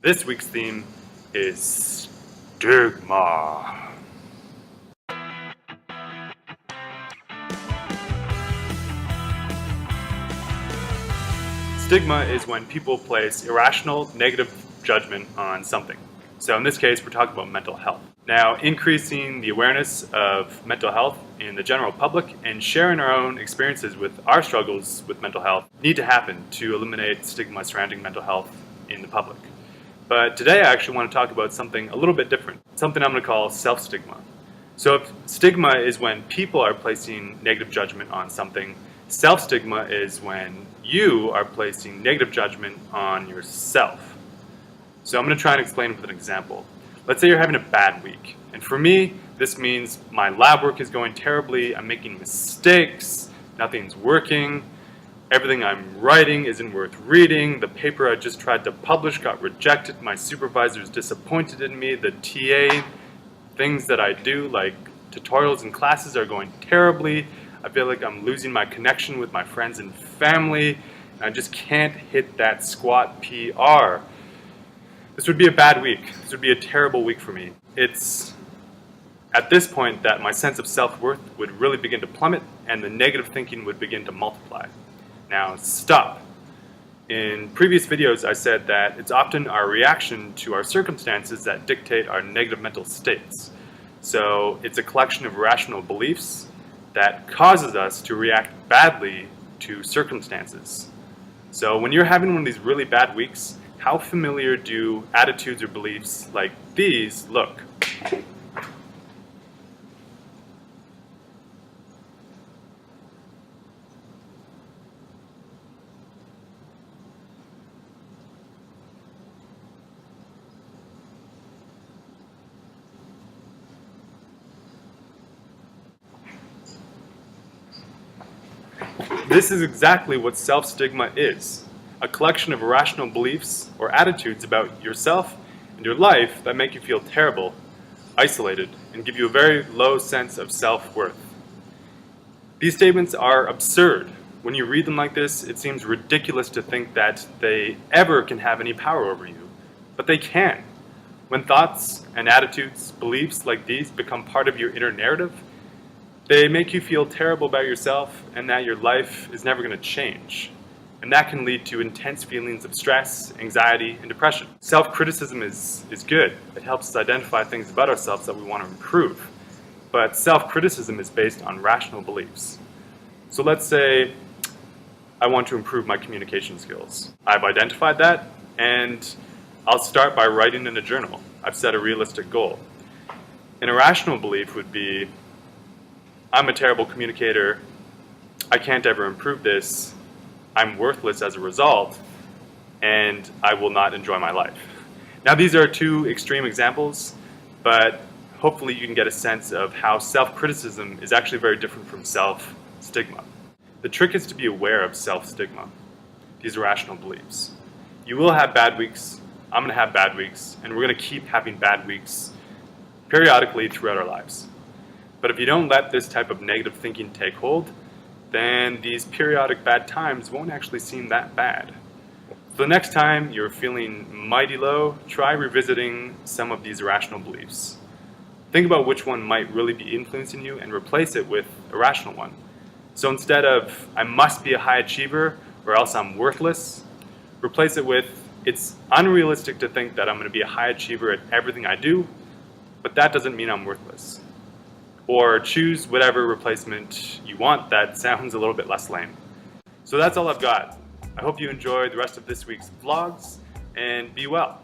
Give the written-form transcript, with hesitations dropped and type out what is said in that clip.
This week's theme is Stigma. Stigma is when people place irrational, negative judgment on something. So in this case, we're talking about mental health. Now, increasing the awareness of mental health in the general public and sharing our own experiences with our struggles with mental health need to happen to eliminate stigma surrounding mental health in the public. But today I actually want to talk about something a little bit different, something I'm going to call self-stigma. So if stigma is when people are placing negative judgment on something, self-stigma is when you are placing negative judgment on yourself. So I'm going to try and explain with an example. Let's say you're having a bad week. And for me, this means my lab work is going terribly, I'm making mistakes, nothing's working, everything I'm writing isn't worth reading, the paper I just tried to publish got rejected, my supervisor's disappointed in me, the TA things that I do, like tutorials and classes, are going terribly, I feel like I'm losing my connection with my friends and family, and I just can't hit that squat PR. This would be a bad week. This would be a terrible week for me. It's at this point that my sense of self-worth would really begin to plummet and the negative thinking would begin to multiply. Now, stop. In previous videos, I said that it's often our reaction to our circumstances that dictate our negative mental states. So it's a collection of irrational beliefs that causes us to react badly to circumstances. So when you're having one of these really bad weeks, how familiar do attitudes or beliefs like these look? This is exactly what self-stigma is. A collection of irrational beliefs or attitudes about yourself and your life that make you feel terrible, isolated, and give you a very low sense of self-worth. These statements are absurd. When you read them like this, it seems ridiculous to think that they ever can have any power over you. But they can. When thoughts and attitudes, beliefs like these become part of your inner narrative, they make you feel terrible about yourself and that your life is never going to change. And that can lead to intense feelings of stress, anxiety, and depression. Self-criticism is good. It helps us identify things about ourselves that we want to improve. But self-criticism is based on rational beliefs. So let's say I want to improve my communication skills. I've identified that, and I'll start by writing in a journal. I've set a realistic goal. An irrational belief would be, I'm a terrible communicator, I can't ever improve this, I'm worthless as a result, and I will not enjoy my life. Now these are two extreme examples, but hopefully you can get a sense of how self-criticism is actually very different from self-stigma. The trick is to be aware of self-stigma, these irrational beliefs. You will have bad weeks, I'm going to have bad weeks, and we're going to keep having bad weeks periodically throughout our lives. But if you don't let this type of negative thinking take hold, then these periodic bad times won't actually seem that bad. So the next time you're feeling mighty low, try revisiting some of these irrational beliefs. Think about which one might really be influencing you and replace it with a rational one. So instead of, I must be a high achiever or else I'm worthless, replace it with, it's unrealistic to think that I'm going to be a high achiever at everything I do, but that doesn't mean I'm worthless. Or choose whatever replacement you want that sounds a little bit less lame. So that's all I've got. I hope you enjoy the rest of this week's vlogs, and be well.